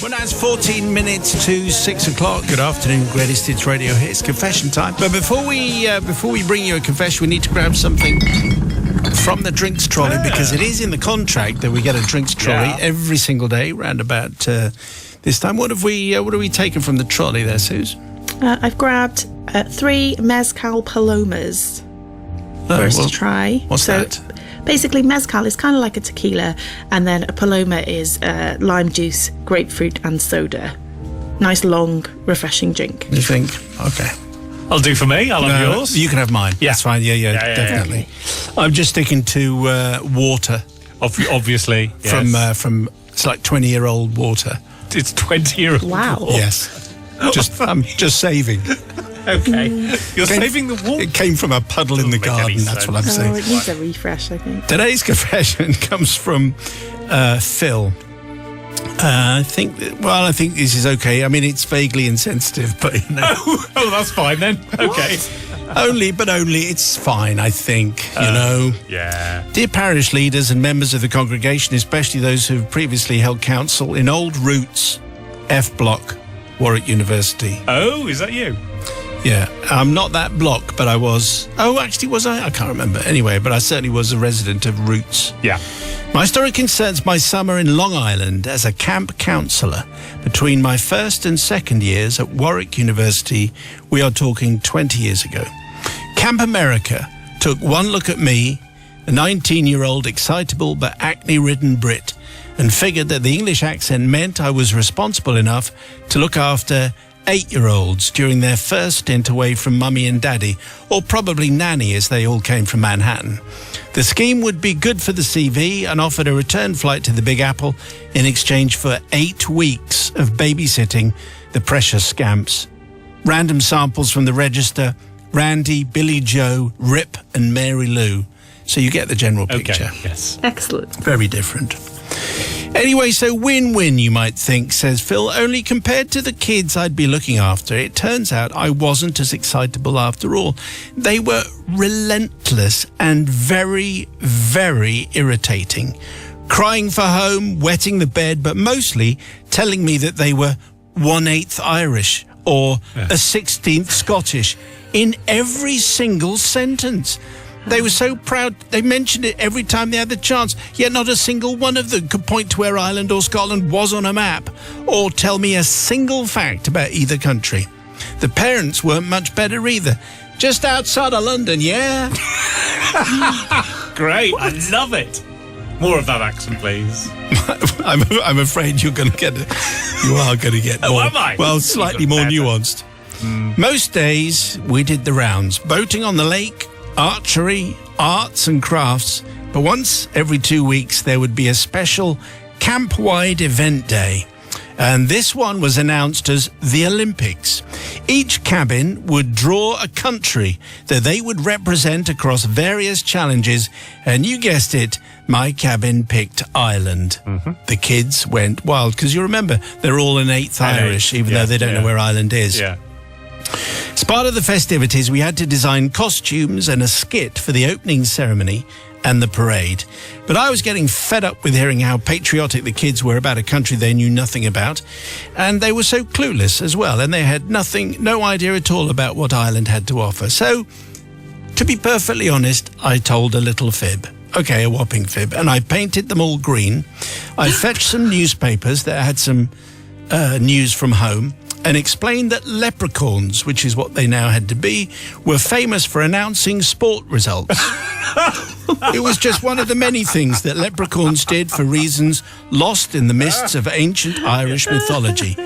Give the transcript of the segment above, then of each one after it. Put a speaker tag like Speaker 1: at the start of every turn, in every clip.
Speaker 1: Well, now it's 14 minutes to 6 o'clock. Good afternoon, Greatest Hits Radio. It's confession time. But before we bring you a confession, we need to grab something from the drinks trolley, because it is in the contract that we get a drinks trolley every single day round about this time. What have we taken from the trolley there, Suze?
Speaker 2: I've grabbed 3 mezcal palomas for us to try.
Speaker 1: What's that?
Speaker 2: Basically, mezcal is kind of like a tequila, and then a paloma is lime juice, grapefruit, and soda. Nice, long, refreshing drink.
Speaker 1: You think? Okay.
Speaker 3: I'll do for me. I'll have yours.
Speaker 1: You can have mine. Yeah. That's fine. Yeah, definitely. Yeah. I'm just sticking to water.
Speaker 3: Obviously. Yes.
Speaker 1: From it's like 20-year-old water.
Speaker 3: It's 20-year-old.
Speaker 2: Wow.
Speaker 3: Water.
Speaker 1: Yes. I'm just saving.
Speaker 3: Okay. You're saving the water?
Speaker 1: It came from a puddle in the garden, that's what I'm saying.
Speaker 2: It needs a refresh, I think.
Speaker 1: Today's confession comes from Phil. I think this is okay. I mean, it's vaguely insensitive, but you know.
Speaker 3: Oh, that's fine then. Okay.
Speaker 1: Only, it's fine, I think, you know.
Speaker 3: Yeah.
Speaker 1: Dear parish leaders and members of the congregation, especially those who've previously held council in Old Roots, F Block, Warwick University.
Speaker 3: Oh, is that you?
Speaker 1: Yeah, I'm not that block, but I was. Oh, actually, was I? I can't remember. Anyway, but I certainly was a resident of Roots.
Speaker 3: Yeah.
Speaker 1: My story concerns my summer in Long Island as a camp counsellor. Between my first and second years at Warwick University, we are talking 20 years ago. Camp America took one look at me, a 19-year-old excitable but acne-ridden Brit, and figured that the English accent meant I was responsible enough to look after 8-year-olds during their first stint away from mummy and daddy, or probably nanny, as they all came from Manhattan. The scheme would be good for the CV and offered a return flight to the Big Apple in exchange for 8 weeks of babysitting the precious scamps. Random samples from the register: Randy, Billy Joe, Rip and Mary Lou. So you get the general picture.
Speaker 3: Okay, yes.
Speaker 2: Excellent.
Speaker 1: Very different. Anyway, so win-win, you might think, says Phil, only compared to the kids I'd be looking after, it turns out I wasn't as excitable after all. They were relentless and very, very irritating. Crying for home, wetting the bed, but mostly telling me that they were 1/8 Irish or a 16th Scottish in every single sentence. They were so proud. They mentioned it every time they had the chance, yet not a single one of them could point to where Ireland or Scotland was on a map or tell me a single fact about either country. The parents weren't much better either. Just outside of London, yeah?
Speaker 3: Great. I love it. More of that accent, please.
Speaker 1: I'm afraid you are going to get more.
Speaker 3: Am I?
Speaker 1: Well, slightly more nuanced. Most days we did the rounds, boating on the lake, archery, arts and crafts, but once every 2 weeks there would be a special camp-wide event day, and this one was announced as the Olympics. Each cabin would draw a country that they would represent across various challenges, and you guessed it, my cabin picked Ireland. The kids went wild, because you remember, they're all 1/8 Irish, even though they don't know where Ireland is.
Speaker 3: Yeah.
Speaker 1: As part of the festivities, we had to design costumes and a skit for the opening ceremony and the parade. But I was getting fed up with hearing how patriotic the kids were about a country they knew nothing about. And they were so clueless as well. And they had no idea at all about what Ireland had to offer. So, to be perfectly honest, I told a little fib. Okay, a whopping fib. And I painted them all green. I fetched some newspapers that had some news from home, and explained that leprechauns, which is what they now had to be, were famous for announcing sport results. It was just one of the many things that leprechauns did for reasons lost in the mists of ancient Irish mythology.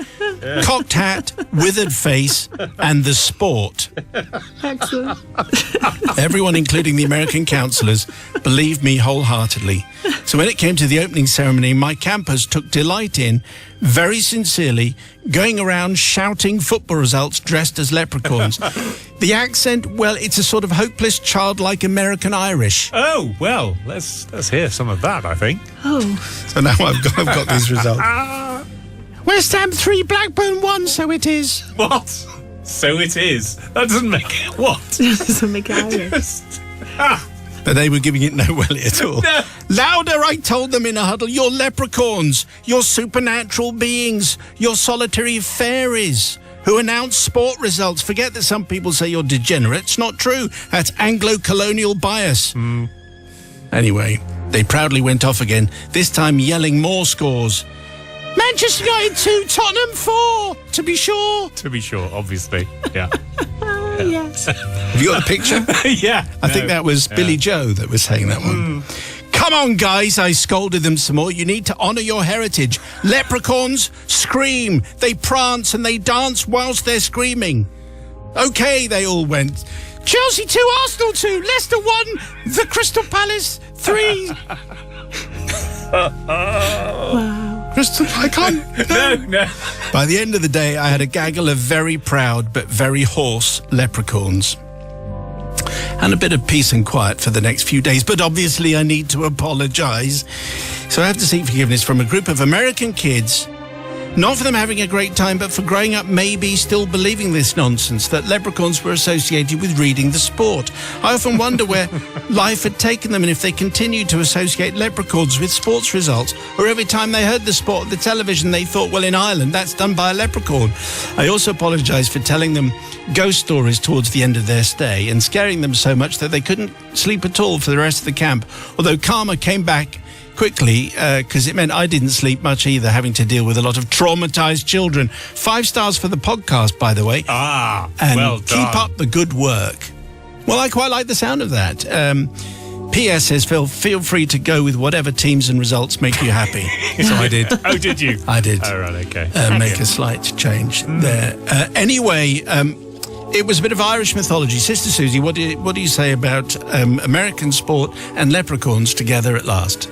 Speaker 1: Cocked hat, withered face, and the sport.
Speaker 2: Excellent.
Speaker 1: Everyone, including the American councillors, believed me wholeheartedly. So when it came to the opening ceremony, my campers took delight in, very sincerely, going around shouting football results dressed as leprechauns. The accent, well, it's a sort of hopeless, childlike American Irish.
Speaker 3: Oh, well, let's hear some of that, I think.
Speaker 2: Oh.
Speaker 1: So now I've got these results. West Ham 3, Blackburn 1, so it is.
Speaker 3: What? So it is. That doesn't make it what?
Speaker 2: It doesn't make it Irish.
Speaker 1: But they were giving it no welly at all.
Speaker 3: No.
Speaker 1: Louder, I told them in a huddle. You're leprechauns. You're supernatural beings. You're solitary fairies who announce sport results. Forget that some people say you're degenerates. Not true. That's Anglo-colonial bias. Anyway, they proudly went off again, this time yelling more scores. Manchester United 2, Tottenham 4, to be sure.
Speaker 3: To be sure, obviously. Yeah.
Speaker 2: Yes.
Speaker 1: Have you got the picture?
Speaker 3: Yeah.
Speaker 1: I think that was Billy Joe that was saying that one. Come on, guys, I scolded them some more. You need to honour your heritage. Leprechauns scream. They prance and they dance whilst they're screaming. OK, they all went. Chelsea 2, Arsenal 2, Leicester 1, the Crystal Palace 3.
Speaker 2: Wow.
Speaker 1: Crystal, I can't.
Speaker 3: No.
Speaker 1: By the end of the day, I had a gaggle of very proud but very hoarse leprechauns. And a bit of peace and quiet for the next few days. But obviously I need to apologise. So I have to seek forgiveness from a group of American kids. Not for them having a great time, but for growing up maybe still believing this nonsense, that leprechauns were associated with reading the sport. I often wonder where life had taken them and if they continued to associate leprechauns with sports results, or every time they heard the sport on the television they thought, well, in Ireland, that's done by a leprechaun. I also apologise for telling them ghost stories towards the end of their stay and scaring them so much that they couldn't sleep at all for the rest of the camp, although karma came back quickly, because it meant I didn't sleep much either, having to deal with a lot of traumatised children. 5 stars for the podcast, by the way. And
Speaker 3: well done.
Speaker 1: Keep up the good work. Well, I quite like the sound of that. P.S. says, Phil, feel free to go with whatever teams and results make you happy. So I did.
Speaker 3: Oh, did you?
Speaker 1: I did.
Speaker 3: Oh, right, okay.
Speaker 1: Make a slight change there. Anyway, it was a bit of Irish mythology. Sister Susie, what do you say about American sport and leprechauns together at last?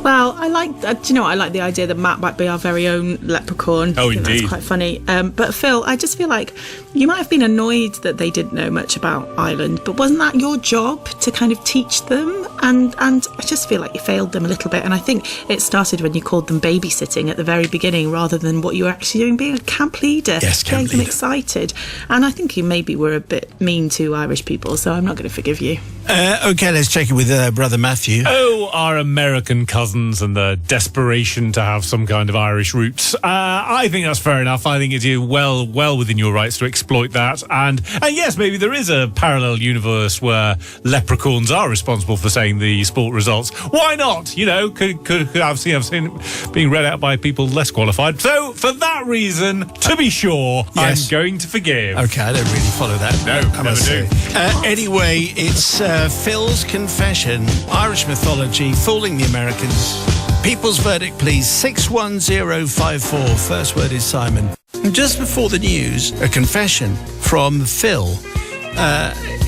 Speaker 2: Well, I like. Do you know what? I like the idea that Matt might be our very own leprechaun.
Speaker 3: Oh,
Speaker 2: I think
Speaker 3: indeed.
Speaker 2: that's quite funny. But Phil, I just feel like you might have been annoyed that they didn't know much about Ireland, but wasn't that your job to kind of teach them? And I just feel like you failed them a little bit. And I think it started when you called them babysitting at the very beginning, rather than what you were actually doing, being a camp leader,
Speaker 1: yes,
Speaker 2: getting
Speaker 1: camp
Speaker 2: them
Speaker 1: leader.
Speaker 2: excited. And I think you maybe were a bit mean to Irish people, so I'm not going to forgive you.
Speaker 1: Okay, let's check it with Brother Matthew.
Speaker 3: Oh, our American cousins and the desperation to have some kind of Irish roots. I think that's fair enough. I think it's well within your rights to exploit that. And yes, maybe there is a parallel universe where leprechauns are responsible for saying the sport results. Why not? You know, could I've seen it being read out by people less qualified. So for that reason, to be sure,
Speaker 1: Yes.
Speaker 3: I'm going to forgive.
Speaker 1: Okay, I don't really follow that.
Speaker 3: No,
Speaker 1: I must
Speaker 3: never
Speaker 1: say. Anyway, it's Phil's confession, Irish mythology, fooling the Americans. People's verdict, please. 61054. First word is Simon. Just before the news, a confession from Phil.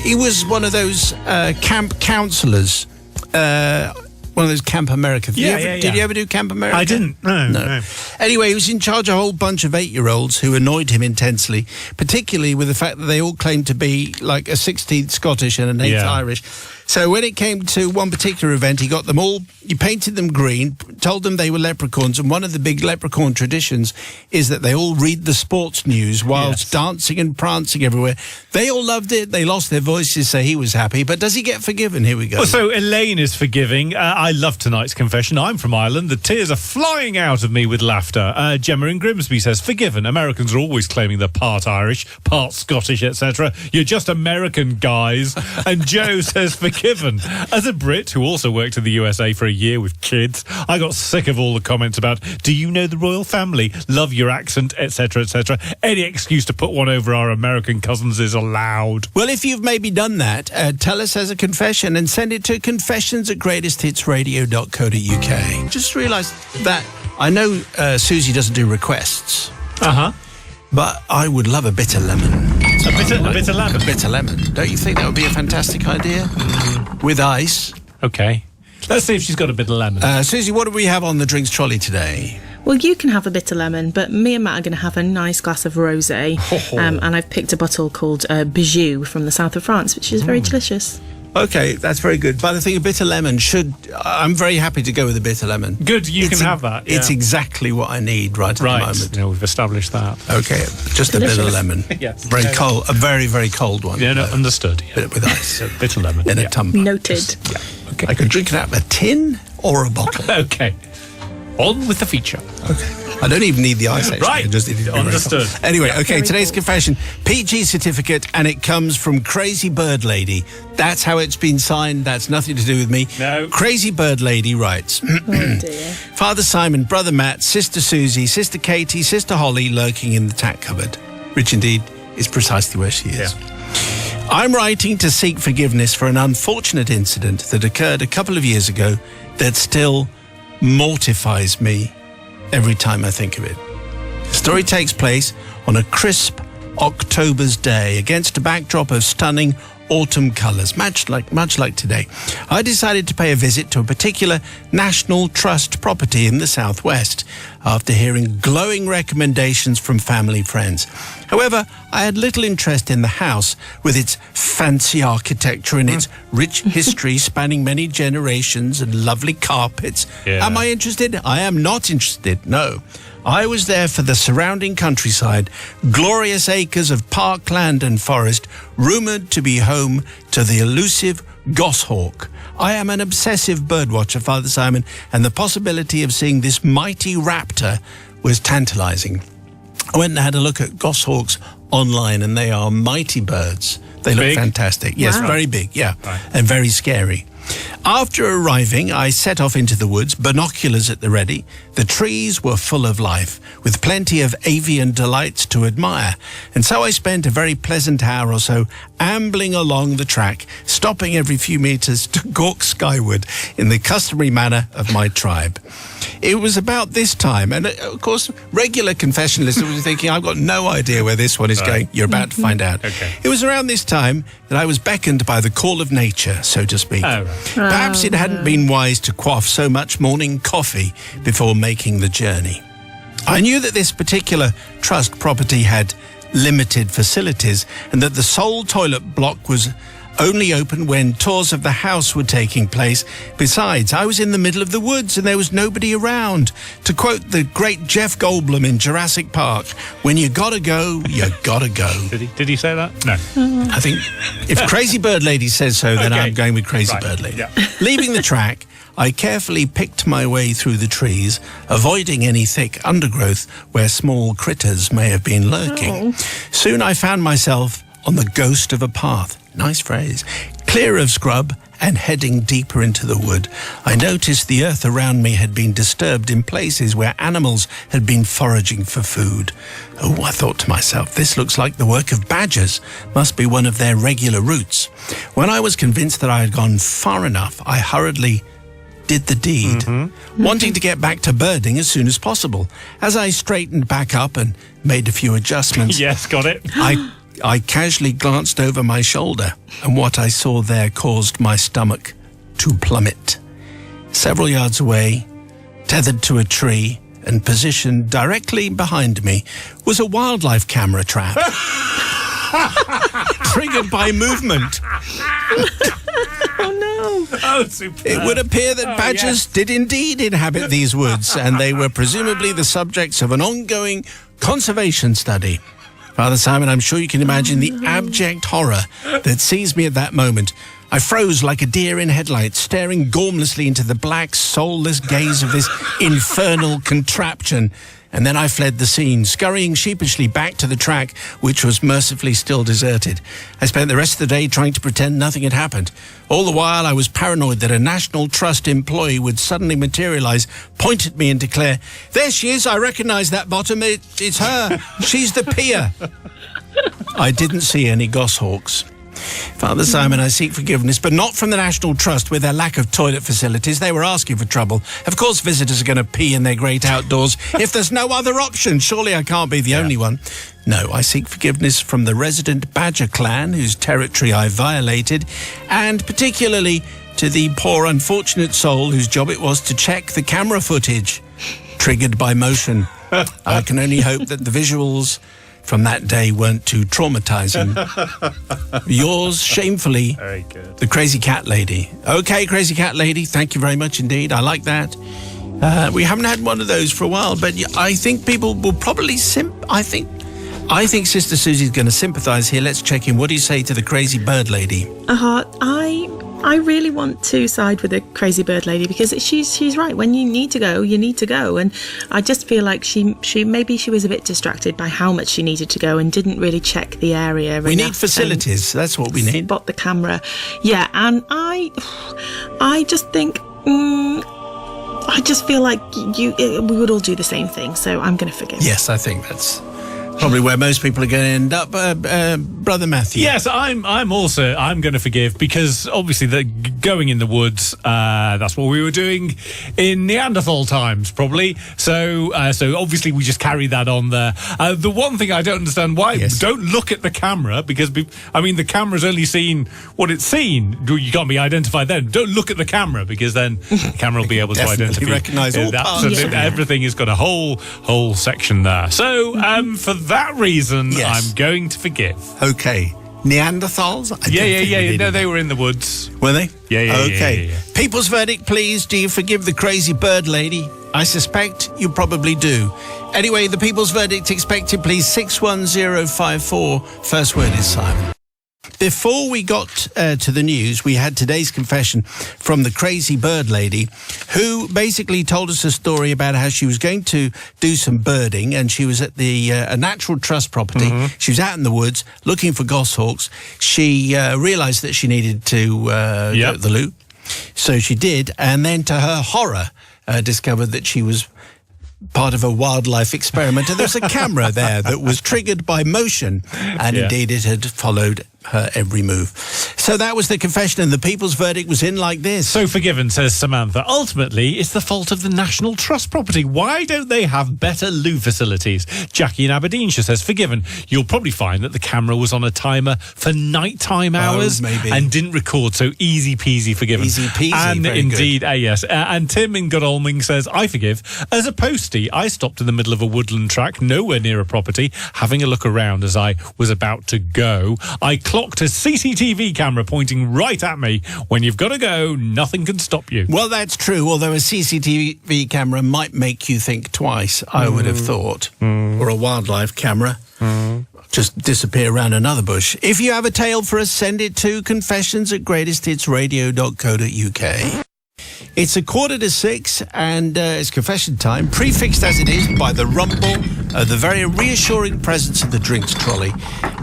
Speaker 1: He was one of those camp counsellors. One of those Camp America. Did you ever do Camp America?
Speaker 3: I didn't. No.
Speaker 1: Anyway, he was in charge of a whole bunch of 8-year-olds who annoyed him intensely, particularly with the fact that they all claimed to be like a 16th Scottish and an 8th Irish. So when it came to one particular event, he painted them green, told them they were leprechauns, and one of the big leprechaun traditions is that they all read the sports news whilst dancing and prancing everywhere. They all loved it. They lost their voices, so he was happy. But does he get forgiven? Here we go.
Speaker 3: Well, so Elaine is forgiving. I love tonight's confession. I'm from Ireland. The tears are flying out of me with laughter. Gemma in Grimsby says, forgiven. Americans are always claiming they're part Irish, part Scottish, etc. You're just American, guys. And Joe says, forgiven. As a Brit who also worked in the USA for a year with kids, I got sick of all the comments about, do you know the royal family? Love your accent, etc., etc. Any excuse to put one over our American cousins is allowed.
Speaker 1: Well, if you've maybe done that, tell us as a confession and send it to confessions@greatesthitsradio.co.uk. Just realised that I know Susie doesn't do requests, but I would love a bitter lemon.
Speaker 3: A bitter lemon.
Speaker 1: A bitter lemon. Don't you think that would be a fantastic idea? With ice.
Speaker 3: Okay. Let's see if she's got a bit of lemon.
Speaker 1: Susie, what do we have on the drinks trolley today?
Speaker 2: Well, you can have a bitter lemon, but me and Matt are going to have a nice glass of rosé. And I've picked a bottle called Bijou from the south of France, which is very delicious.
Speaker 1: Okay, that's very good. But I think a bitter lemon I'm very happy to go with a bitter lemon.
Speaker 3: Good, you can have that.
Speaker 1: It's exactly what I need right at the moment.
Speaker 3: You know, we've established that.
Speaker 1: Okay, just a bitter lemon.
Speaker 3: Yes.
Speaker 1: Very cold, a very, very cold one.
Speaker 3: Yeah, no, understood. Yeah.
Speaker 1: With ice.
Speaker 3: Bitter lemon.
Speaker 1: In a tumbler.
Speaker 2: Noted.
Speaker 3: Okay.
Speaker 1: I could drink it out of a tin or a bottle.
Speaker 3: Okay. On with the feature.
Speaker 1: Okay. I don't even need the ice, actually.
Speaker 3: Right.
Speaker 1: I just need it to be
Speaker 3: Understood.
Speaker 1: very cold. Anyway, okay,
Speaker 2: Very
Speaker 1: today's
Speaker 2: cool.
Speaker 1: confession, PG certificate, and it comes from Crazy Bird Lady. That's how it's been signed. That's nothing to do with me.
Speaker 3: No.
Speaker 1: Crazy Bird Lady writes,
Speaker 2: Oh dear.
Speaker 1: Father Simon, Brother Matt, Sister Susie, Sister Katie, Sister Holly lurking in the tack cupboard. Which indeed is precisely where she is. I'm writing to seek forgiveness for an unfortunate incident that occurred a couple of years ago that still mortifies me every time I think of it. The story takes place on a crisp October's day against a backdrop of stunning autumn colours, much like today. I decided to pay a visit to a particular National Trust property in the southwest after hearing glowing recommendations from family friends. However, I had little interest in the house with its fancy architecture and its rich history spanning many generations and lovely carpets.
Speaker 3: Yeah.
Speaker 1: Am I interested? I am not interested, no. I was there for the surrounding countryside, glorious acres of parkland and forest, rumoured to be home to the elusive goshawk. I am an obsessive birdwatcher, Father Simon, and the possibility of seeing this mighty raptor was tantalising. I went and had a look at goshawks online, and they are mighty birds. They look
Speaker 3: Big?
Speaker 1: fantastic. Yes,
Speaker 2: Wow.
Speaker 1: very big, yeah,
Speaker 3: Right.
Speaker 1: and very scary. After arriving, I set off into the woods, binoculars at the ready. The trees were full of life, with plenty of avian delights to admire. And so I spent a very pleasant hour or so ambling along the track, stopping every few metres to gawk skyward in the customary manner of my tribe. It was about this time, and of course, regular confession listeners were thinking, I've got no idea where this one is going. You're about to find out.
Speaker 3: Okay.
Speaker 1: It was around this time that I was beckoned by the call of nature, so to speak.
Speaker 3: Oh, right.
Speaker 1: Perhaps it hadn't been wise to quaff so much morning coffee before making the journey. I knew that this particular trust property had limited facilities and that the sole toilet block was only open when tours of the house were taking place. Besides, I was in the middle of the woods and there was nobody around. To quote the great Jeff Goldblum in Jurassic Park, when you gotta go, you gotta go.
Speaker 3: Did he say that? No.
Speaker 1: I think if Crazy Bird Lady says so, then
Speaker 3: Okay.
Speaker 1: I'm going with Crazy
Speaker 3: Right.
Speaker 1: Bird Lady.
Speaker 3: Yeah.
Speaker 1: Leaving the track, I carefully picked my way through the trees, avoiding any thick undergrowth where small critters may have been lurking. Soon I found myself on the ghost of a path. Nice phrase. Clear of scrub and heading deeper into the wood. I noticed the earth around me had been disturbed in places where animals had been foraging for food. Oh, I thought to myself, this looks like the work of badgers. Must be one of their regular routes. When I was convinced that I had gone far enough, I hurriedly did the deed, wanting to get back to birding as soon as possible. As I straightened back up and made a few adjustments,
Speaker 3: Yes, got it.
Speaker 1: I casually glanced over my shoulder, and what I saw there caused my stomach to plummet. Several yards away, tethered to a tree and positioned directly behind me, was a wildlife camera trap. Triggered by movement.
Speaker 3: Oh, superb.
Speaker 1: It would appear that badgers did indeed inhabit these woods, and they were presumably the subjects of an ongoing conservation study. Father Simon, I'm sure you can imagine the abject horror that seized me at that moment. I froze like a deer in headlights, staring gormlessly into the black, soulless gaze of this infernal contraption. And then I fled the scene, scurrying sheepishly back to the track, which was mercifully still deserted. I spent the rest of the day trying to pretend nothing had happened. All the while, I was paranoid that a National Trust employee would suddenly materialise, point at me and declare, "There she is, I recognise that bottom, it's her, she's the peer." I didn't see any goshawks. Father Simon, I seek forgiveness, but not from the National Trust with their lack of toilet facilities. They were asking for trouble. Of course visitors are going to pee in their great outdoors. If there's no other option, surely I can't be the only one. No, I seek forgiveness from the resident Badger clan, whose territory I violated, and particularly to the poor unfortunate soul whose job it was to check the camera footage, triggered by motion. I can only hope that the visuals from that day weren't too traumatizing. Yours, shamefully,
Speaker 3: Very good.
Speaker 1: the Crazy Cat Lady. Okay, Crazy Cat Lady, thank you very much indeed. I like that. We haven't had one of those for a while, but I think people will probably I think Sister Susie's going to sympathise here. Let's check in. What do you say to the Crazy Bird Lady?
Speaker 2: I really want to side with the Crazy Bird Lady, because she's right. When you need to go, you need to go. And I just feel like she was a bit distracted by how much she needed to go and didn't really check the area.
Speaker 1: We need facilities. That's what we need.
Speaker 2: Spot the camera. Yeah, and I just think... I just feel like we would all do the same thing, so I'm going to forgive.
Speaker 1: Yes, I think that's probably where most people are going to end up. Brother Matthew.
Speaker 3: Yes, I'm going to forgive, because obviously going in the woods, that's what we were doing in Neanderthal times, probably. So obviously we just carry that on there. The one thing I don't understand, why don't look at the camera, because the camera's only seen what it's seen. You can't be identified then. Don't look at the camera, because then the camera will be able to identify.
Speaker 1: Recognise all parts.
Speaker 3: Everything has got a whole section there. So for that reason, I'm going to forgive.
Speaker 1: Okay. Neanderthals?
Speaker 3: No, they were in the woods.
Speaker 1: Were they?
Speaker 3: Yeah.
Speaker 1: Okay.
Speaker 3: Yeah.
Speaker 1: People's verdict, please. Do you forgive the Crazy Bird Lady? I suspect you probably do. Anyway, the people's verdict expected, please. 61054. First word is Simon. Before we got to the news, we had today's confession from the Crazy Bird Lady, who basically told us a story about how she was going to do some birding, and she was at a natural trust property. Mm-hmm. She was out in the woods looking for goshawks. She realised that she needed to go to the loo, so she did, and then to her horror discovered that she was part of a wildlife experiment, and there was a camera there that was triggered by motion, and indeed it had followed her every move. So that was the confession, and the people's verdict was in like this.
Speaker 3: So forgiven, says Samantha. Ultimately, it's the fault of the National Trust property. Why don't they have better loo facilities? Jackie in Aberdeenshire says, forgiven. You'll probably find that the camera was on a timer for nighttime hours and didn't record, so easy peasy forgiven.
Speaker 1: Easy peasy,
Speaker 3: and
Speaker 1: very
Speaker 3: indeed,
Speaker 1: good.
Speaker 3: Yes. And Tim in Godalming says, I forgive. As a postie, I stopped in the middle of a woodland track, nowhere near a property, having a look around as I was about to go. I clocked a CCTV camera pointing right at me. When you've got to go, nothing can stop you.
Speaker 1: Well, that's true, although a CCTV camera might make you think twice, I would have thought. Or a wildlife camera. Just disappear around another bush. If you have a tale for us, send it to confessions@greatesthitsradio.co.uk. It's 5:45, and it's confession time, prefixed as it is by the rumble of the very reassuring presence of the drinks trolley.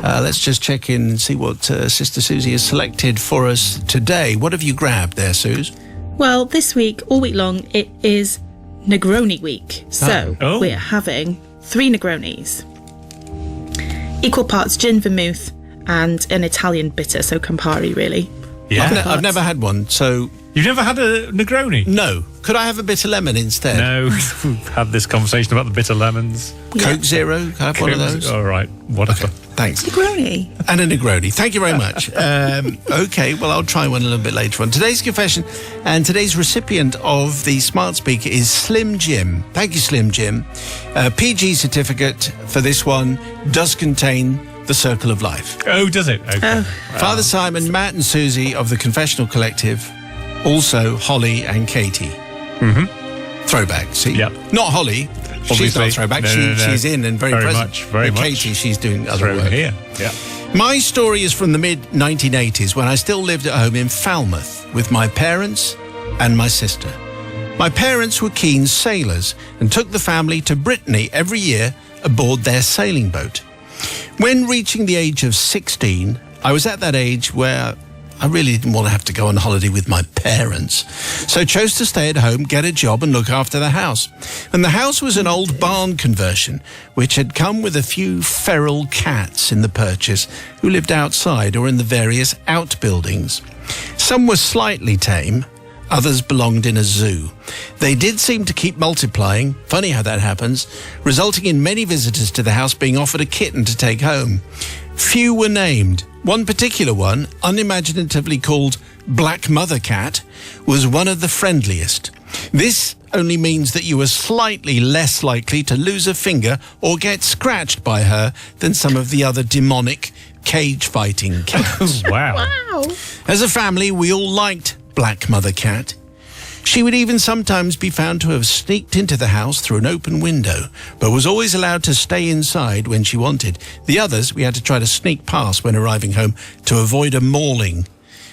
Speaker 1: Let's just check in and see what Sister Susie has selected for us today. What have you grabbed there, Suze?
Speaker 2: Well, this week, all week long, it is Negroni week. So we're having 3 Negronis. Equal parts gin vermouth and an Italian bitter, so Campari, really.
Speaker 3: Yeah.
Speaker 1: I've never had one, so...
Speaker 3: You've never had a Negroni?
Speaker 1: No. Could I have a bitter lemon instead?
Speaker 3: No. We've had this conversation about the bitter lemons.
Speaker 1: Coke Zero? Can I have one of those?
Speaker 3: All right. Whatever.
Speaker 1: Okay, thanks.
Speaker 2: Negroni.
Speaker 1: And a Negroni. Thank you very much. Okay, well, I'll try one a little bit later on. Today's confession and today's recipient of the smart speaker is Slim Jim. Thank you, Slim Jim. PG certificate for this one does contain the circle of life.
Speaker 3: Oh, does it? Okay.
Speaker 1: Father Simon, Matt and Susie of the Confessional Collective, also Holly and Katie. Mm-hmm. Throwback, see?
Speaker 3: Yep.
Speaker 1: Not Holly.
Speaker 3: Obviously.
Speaker 1: She's not throwback.
Speaker 3: No.
Speaker 1: She's in and very present.
Speaker 3: Very
Speaker 1: But
Speaker 3: much.
Speaker 1: Katie, she's doing other
Speaker 3: Throw
Speaker 1: work.
Speaker 3: here. Yeah.
Speaker 1: My story is from the mid-1980s when I still lived at home in Falmouth with my parents and my sister. My parents were keen sailors and took the family to Brittany every year aboard their sailing boat. When reaching the age of 16, I was at that age where I really didn't want to have to go on holiday with my parents, so chose to stay at home, get a job and look after the house. And the house was an old barn conversion, which had come with a few feral cats in the purchase who lived outside or in the various outbuildings. Some were slightly tame, others belonged in a zoo. They did seem to keep multiplying, funny how that happens, resulting in many visitors to the house being offered a kitten to take home. Few were named. One particular one, unimaginatively called Black Mother Cat, was one of the friendliest. This only means that you are slightly less likely to lose a finger or get scratched by her than some of the other demonic cage-fighting cats.
Speaker 3: Wow.
Speaker 2: Wow.
Speaker 1: As a family, we all liked Black Mother Cat. She would even sometimes be found to have sneaked into the house through an open window, but was always allowed to stay inside when she wanted. The others we had to try to sneak past when arriving home to avoid a mauling.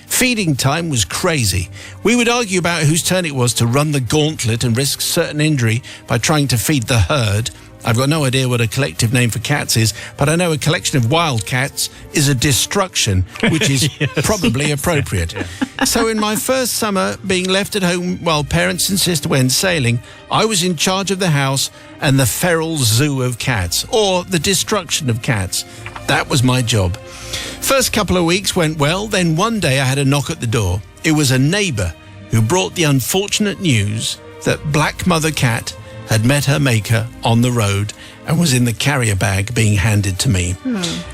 Speaker 1: Feeding time was crazy. We would argue about whose turn it was to run the gauntlet and risk certain injury by trying to feed the herd. I've got no idea what a collective name for cats is, but I know a collection of wild cats is a destruction, which is probably appropriate. So in my first summer being left at home while parents and sister went sailing, I was in charge of the house and the feral zoo of cats, or the destruction of cats. That was my job. First couple of weeks went well, then one day I had a knock at the door. It was a neighbour who brought the unfortunate news that Black Mother Cat had met her maker on the road and was in the carrier bag being handed to me.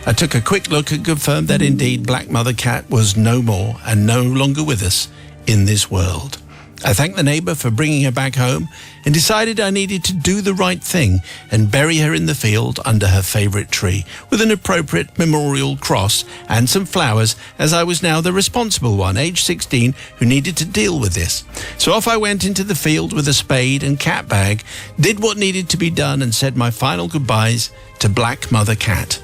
Speaker 1: I took a quick look and confirmed that indeed Black Mother Cat was no more and no longer with us in this world. I thanked the neighbour for bringing her back home and decided I needed to do the right thing and bury her in the field under her favourite tree with an appropriate memorial cross and some flowers, as I was now the responsible one, aged 16, who needed to deal with this. So off I went into the field with a spade and cat bag, did what needed to be done and said my final goodbyes to Black Mother Cat.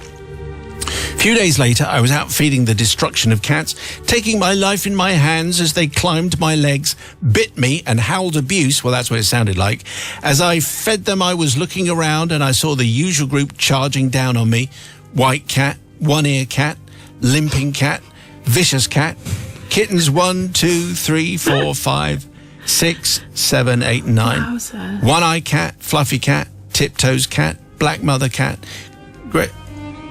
Speaker 1: A few days later, I was out feeding the destruction of cats, taking my life in my hands as they climbed my legs, bit me and howled abuse, well, that's what it sounded like. As I fed them, I was looking around and I saw the usual group charging down on me. White cat, one-ear cat, limping cat, vicious cat, kittens 1, 2, 3, 4, 5, 6, 7, 8, 9.
Speaker 2: Wowza.
Speaker 1: One-eye cat, fluffy cat, tiptoes cat, Black Mother Cat. Great.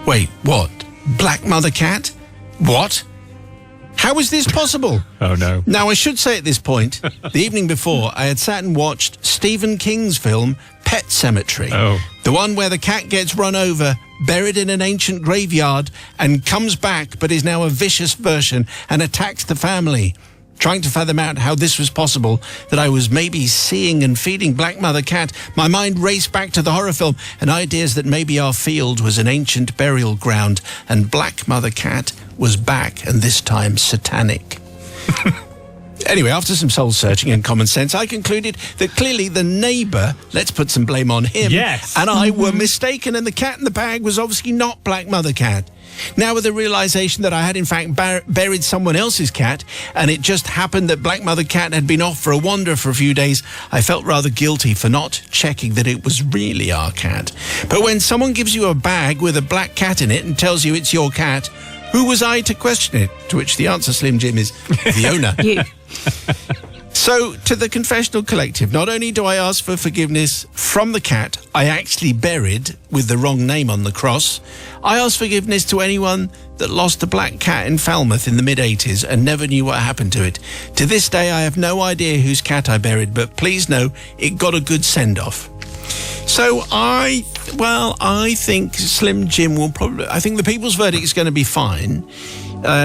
Speaker 1: Wait, what? Black Mother Cat? What? How is this possible?
Speaker 3: Oh, no.
Speaker 1: Now, I should say at this point, the evening before, I had sat and watched Stephen King's film, Pet Sematary.
Speaker 3: Oh.
Speaker 1: The one where the cat gets run over, buried in an ancient graveyard, and comes back, but is now a vicious version and attacks the family. Trying to fathom out how this was possible, that I was maybe seeing and feeding Black Mother Cat, my mind raced back to the horror film and ideas that maybe our field was an ancient burial ground and Black Mother Cat was back, and this time satanic. Anyway, after some soul searching and common sense, I concluded that clearly the neighbour, let's put some blame on him,
Speaker 3: Yes.
Speaker 1: and I were mistaken, and the cat in the bag was obviously not Black Mother Cat. Now, with the realisation that I had in fact buried someone else's cat, and it just happened that Black Mother Cat had been off for a wander for a few days, I felt rather guilty for not checking that it was really our cat. But when someone gives you a bag with a black cat in it and tells you it's your cat, who was I to question it? To which the answer, Slim Jim, is the owner.
Speaker 2: You.
Speaker 1: So, to the Confessional Collective, not only do I ask for forgiveness from the cat I actually buried with the wrong name on the cross, I ask forgiveness to anyone that lost a black cat in Falmouth in the mid-80s and never knew what happened to it. To this day, I have no idea whose cat I buried, but please know it got a good send-off. So I think Slim Jim will probably... I think the people's verdict is going to be fine.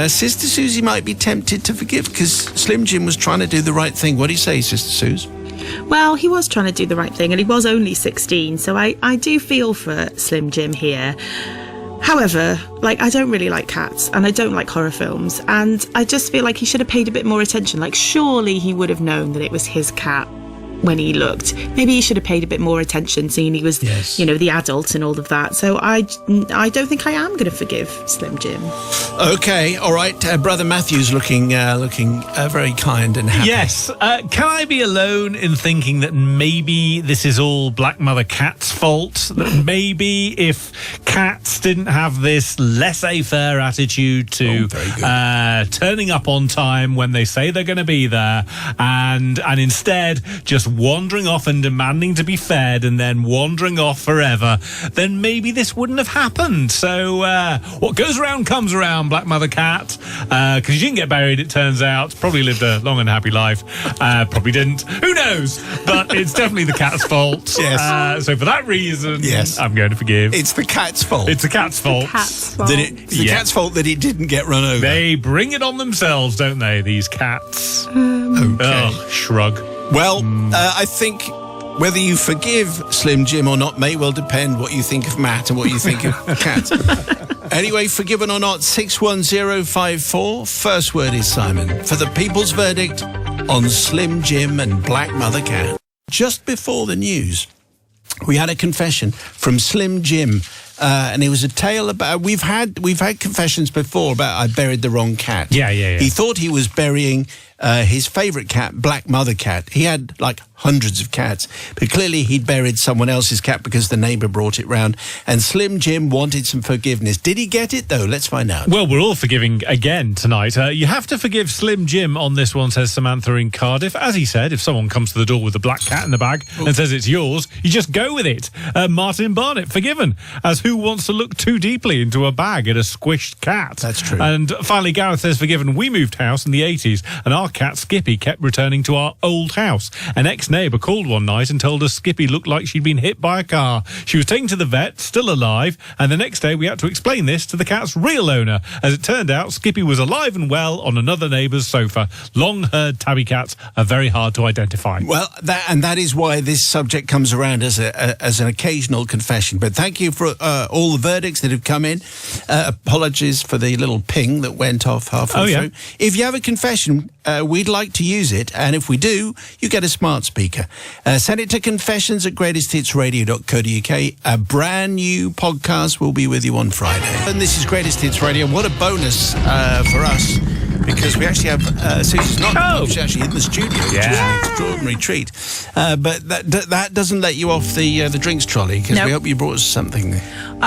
Speaker 1: Sister Susie might be tempted to forgive because Slim Jim was trying to do the right thing. What do you say, Sister Suze?
Speaker 2: Well, he was trying to do the right thing and he was only 16, so I do feel for Slim Jim here. However, I don't really like cats and I don't like horror films, and I just feel like he should have paid a bit more attention. Surely he would have known that it was his cat when he looked. Maybe he should have paid a bit more attention, seeing he was, the adult and all of that. So I don't think I am going to forgive Slim Jim.
Speaker 1: Okay, all right. Brother Matthew's looking very kind and happy.
Speaker 3: Yes. Can I be alone in thinking that maybe this is all Black Mother Cat's fault? That maybe if cats didn't have this laissez-faire attitude to turning up on time when they say they're going to be there, and instead just wandering off and demanding to be fed and then wandering off forever, then maybe this wouldn't have happened. So what goes around comes around, Black Mother Cat, because you didn't get buried, it turns out. Probably lived a long and happy life. Probably didn't. Who knows? But it's definitely the cat's fault.
Speaker 1: Yes.
Speaker 3: So for that reason,
Speaker 1: yes,
Speaker 3: I'm going to forgive.
Speaker 1: It's the cat's fault.
Speaker 3: It's the cat's fault.
Speaker 2: Cat's fault.
Speaker 1: It's the cat's fault that it didn't get run over.
Speaker 3: They bring it on themselves, don't they, these cats?
Speaker 1: Okay.
Speaker 3: Oh, shrug.
Speaker 1: Well, I think whether you forgive Slim Jim or not may well depend what you think of Matt and what you think of Cat. Anyway, forgiven or not, 61054. First word is Simon for the people's verdict on Slim Jim and Black Mother Cat. Just before the news, we had a confession from Slim Jim, and it was a tale about we've had confessions before about I buried the wrong cat.
Speaker 3: Yeah.
Speaker 1: He thought he was burying his favourite cat, Black Mother Cat. He had like hundreds of cats, but clearly he'd buried someone else's cat because the neighbour brought it round, and Slim Jim wanted some forgiveness. Did he get it though? Let's find out.
Speaker 3: Well, we're all forgiving again tonight. You have to forgive Slim Jim on this one, says Samantha in Cardiff. As he said, if someone comes to the door with a black cat in the bag and says it's yours, you just go with it. Martin Barnett, forgiven, as who wants to look too deeply into a bag at a squished cat?
Speaker 1: That's true.
Speaker 3: And finally, Gareth says, forgiven, we moved house in the 80s and our cat Skippy kept returning to our old house. An ex-neighbour called one night and told us Skippy looked like she'd been hit by a car. She was taken to the vet, still alive, and the next day we had to explain this to the cat's real owner. As it turned out, Skippy was alive and well on another neighbour's sofa. Long-haired tabby cats are very hard to identify.
Speaker 1: Well, that is why this subject comes around as an occasional confession. But thank you for all the verdicts that have come in. Apologies for the little ping that went off halfway through. If you have a confession, we'd like to use it, and if we do, you get a smart speaker. Send it to confessions@greatesthitsradio.co.uk. A brand new podcast will be with you on Friday. And this is Greatest Hits Radio. What a bonus for us, because we actually have Susie's not she's actually in the studio, which is an extraordinary treat. But that doesn't let you off the drinks trolley, because we hope you brought us something.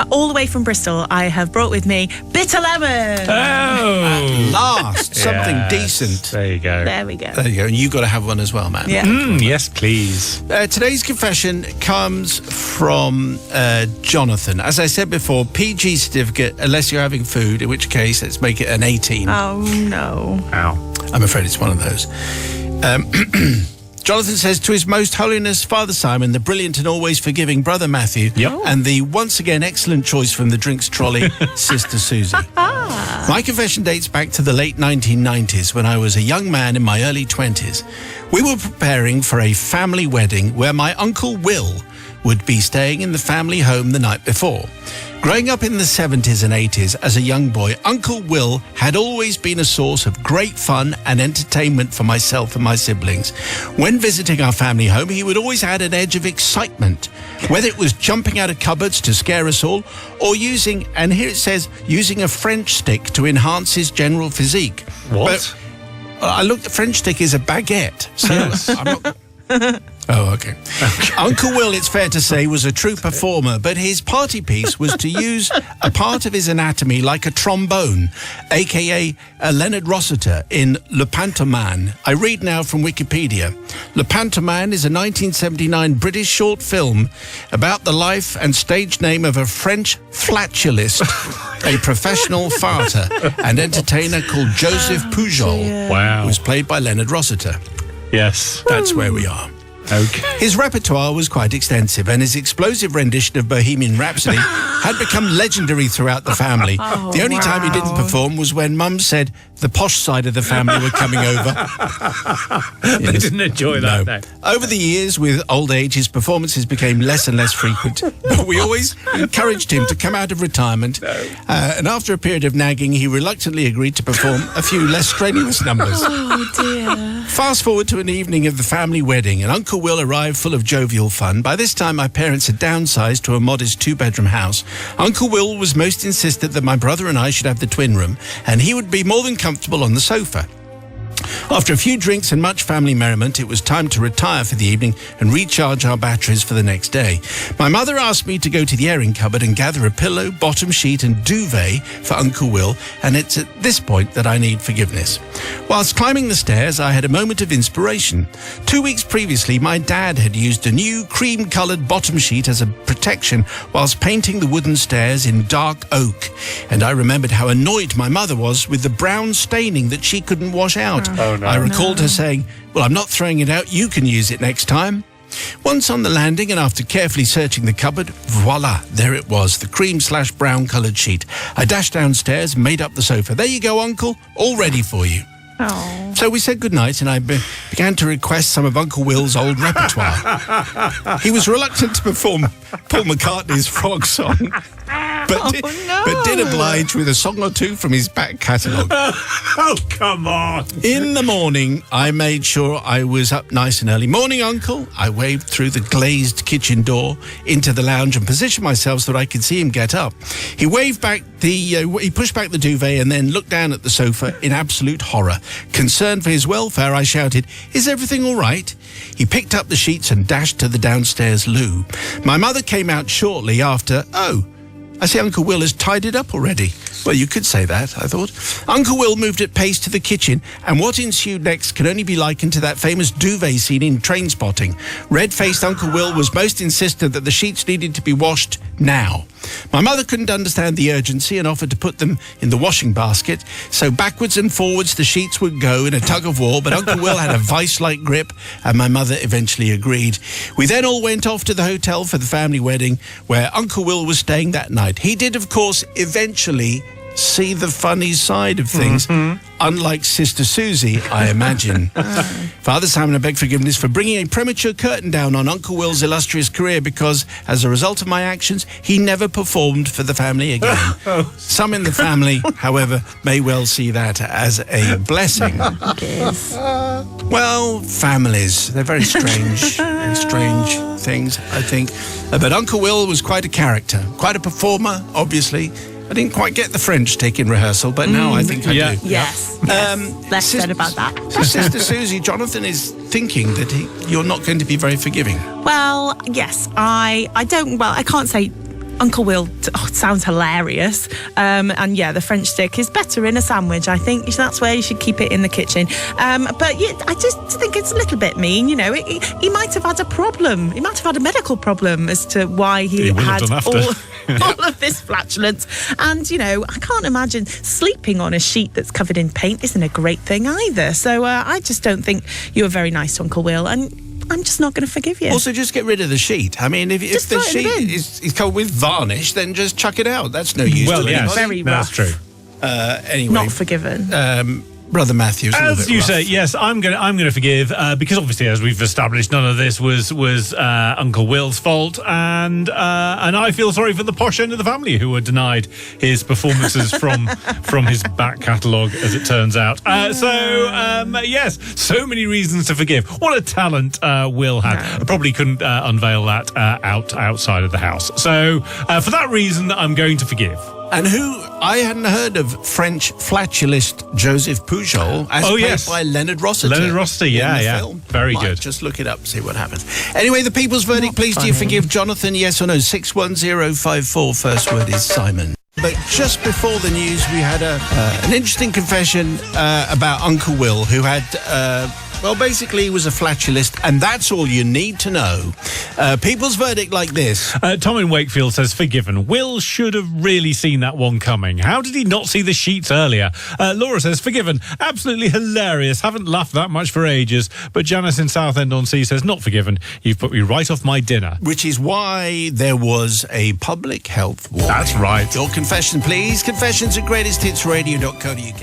Speaker 2: All the way from Bristol, I have brought with me bitter lemon.
Speaker 1: At last, something decent.
Speaker 3: There you go.
Speaker 2: There we go.
Speaker 1: There you go. And you've got to have one as well, man.
Speaker 2: Yeah.
Speaker 3: Yes, please.
Speaker 1: Today's confession comes from Jonathan. As I said before, PG certificate unless you're having food, in which case let's make it an 18.
Speaker 2: Oh, no.
Speaker 3: Ow.
Speaker 1: I'm afraid it's one of those. Jonathan says, to His Most Holiness Father Simon, the brilliant and always forgiving Brother Matthew, and the once again excellent choice from the drinks trolley, Sister Susie. My confession dates back to the late 1990s when I was a young man in my early 20s. We were preparing for a family wedding where my Uncle Will would be staying in the family home the night before. Growing up in the 70s and 80s as a young boy, Uncle Will had always been a source of great fun and entertainment for myself and my siblings. When visiting our family home, he would always add an edge of excitement, whether it was jumping out of cupboards to scare us all, or using, and here it says, using a French stick to enhance his general physique.
Speaker 3: What?
Speaker 1: But, I looked, the French stick is a baguette, so I'm not... Oh, okay. Uncle Will, it's fair to say, was a true performer, but his party piece was to use a part of his anatomy like a trombone, a.k.a. Leonard Rossiter in Le Pantoman. I read now from Wikipedia. Le Pantoman is a 1979 British short film about the life and stage name of a French flatulist, a professional farter and entertainer called Joseph Pujol,
Speaker 3: Wow.
Speaker 1: who was played by Leonard Rossiter.
Speaker 3: Yes.
Speaker 1: That's where we are.
Speaker 3: Okay.
Speaker 1: His repertoire was quite extensive, and his explosive rendition of Bohemian Rhapsody had become legendary throughout the family. The only time he didn't perform was when Mum said the posh side of the family were coming over.
Speaker 3: They didn't enjoy that. No.
Speaker 1: Over the years, with old age, his performances became less and less frequent. But we always encouraged him to come out of retirement. And after a period of nagging, he reluctantly agreed to perform a few less strenuous numbers.
Speaker 2: Oh, dear.
Speaker 1: Fast forward to an evening of the family wedding, and Uncle Will arrived full of jovial fun. By this time, my parents had downsized to a modest two-bedroom house. Uncle Will was most insistent that my brother and I should have the twin room, and he would be more than comfortable on the sofa. After a few drinks and much family merriment, it was time to retire for the evening and recharge our batteries for the next day. My mother asked me to go to the airing cupboard and gather a pillow, bottom sheet and duvet for Uncle Will, and it's at this point that I need forgiveness. Whilst climbing the stairs, I had a moment of inspiration. 2 weeks previously, my dad had used a new cream-coloured bottom sheet as a protection whilst painting the wooden stairs in dark oak, and I remembered how annoyed my mother was with the brown staining that she couldn't wash out.
Speaker 3: Oh, no.
Speaker 1: I recalled her saying, well, I'm not throwing it out, you can use it next time. Once on the landing and after carefully searching the cupboard, voila, there it was, the cream/brown coloured sheet. I dashed downstairs, made up the sofa. There you go, Uncle, all ready for you.
Speaker 2: Oh.
Speaker 1: So we said goodnight, and I began to request some of Uncle Will's old repertoire. He was reluctant to perform Paul McCartney's Frog Song, but did oblige with a song or two from his back catalogue.
Speaker 3: Oh, come on.
Speaker 1: In the morning, I made sure I was up nice and early. Morning, Uncle. I waved through the glazed kitchen door into the lounge and positioned myself so that I could see him get up. He waved back he pushed back the duvet and then looked down at the sofa in absolute horror. Concerned for his welfare, I shouted, "Is everything all right?" He picked up the sheets and dashed to the downstairs loo. My mother came out shortly after. "Oh, I see Uncle Will has tied it up already." Well, you could say that, I thought. Uncle Will moved at pace to the kitchen, and what ensued next can only be likened to that famous duvet scene in Trainspotting. Red-faced Uncle Will was most insistent that the sheets needed to be washed now. My mother couldn't understand the urgency and offered to put them in the washing basket, so backwards and forwards the sheets would go in a tug-of-war, but Uncle Will had a vice-like grip, and my mother eventually agreed. We then all went off to the hotel for the family wedding, where Uncle Will was staying that night. He did, of course, eventually see the funny side of things, unlike Sister Susie, I imagine. Father Simon, I beg forgiveness for bringing a premature curtain down on Uncle Will's illustrious career because, as a result of my actions, he never performed for the family again. Some in the family, however, may well see that as a blessing.
Speaker 2: Yes.
Speaker 1: Well, families, they're very strange, very strange things, I think. But Uncle Will was quite a character, quite a performer, obviously. I didn't quite get the French take in rehearsal, but now I think I do.
Speaker 2: Yes. Less said about that.
Speaker 1: Sister Susie, Jonathan is thinking that you're not going to be very forgiving.
Speaker 2: Well, yes, I don't. Well, I can't say Uncle Will. It sounds hilarious. And yeah, the French stick is better in a sandwich. I think that's where you should keep it in the kitchen. But yeah, I just think it's a little bit mean. You know, he might have had a problem. He might have had a medical problem as to why he had all of this flatulence. And, you know, I can't imagine sleeping on a sheet that's covered in paint isn't a great thing either. So I just don't think you were very nice to Uncle Will. And I'm just not going to forgive you.
Speaker 1: Also, just get rid of the sheet. I mean, if the sheet is covered with varnish, then just chuck it out. That's no use to anybody.
Speaker 3: Yes,
Speaker 2: very
Speaker 3: that's
Speaker 2: rough.
Speaker 3: true.
Speaker 1: Anyway.
Speaker 2: Not forgiven.
Speaker 1: Brother Matthews,
Speaker 3: as you say, yes, I'm going to forgive because obviously, as we've established, none of this was Uncle Will's fault, and I feel sorry for the posh end of the family who were denied his performances from his back catalogue, as it turns out. Yes, so many reasons to forgive. What a talent Will had! I probably couldn't unveil that outside of the house. So for that reason, I'm going to forgive.
Speaker 1: And who I hadn't heard of French flatulist Joseph Pujol as played by Leonard Rossiter.
Speaker 3: Leonard Rossiter, yeah.
Speaker 1: Film.
Speaker 3: Very good.
Speaker 1: Just look it up, see what happens. Anyway, the people's verdict, please do you forgive Jonathan, yes or no? 61054, first word is Simon. But just before the news, we had an interesting confession about Uncle Will, who had... basically, he was a flatulist, and that's all you need to know. People's verdict like this.
Speaker 3: Tom in Wakefield says, forgiven. Will should have really seen that one coming. How did he not see the sheets earlier? Laura says, forgiven. Absolutely hilarious. Haven't laughed that much for ages. But Janice in Southend-on-Sea says, not forgiven. You've put me right off my dinner.
Speaker 1: Which is why there was a public health warning.
Speaker 3: That's right.
Speaker 1: Your confession, please. Confessions at greatesthitsradio.co.uk.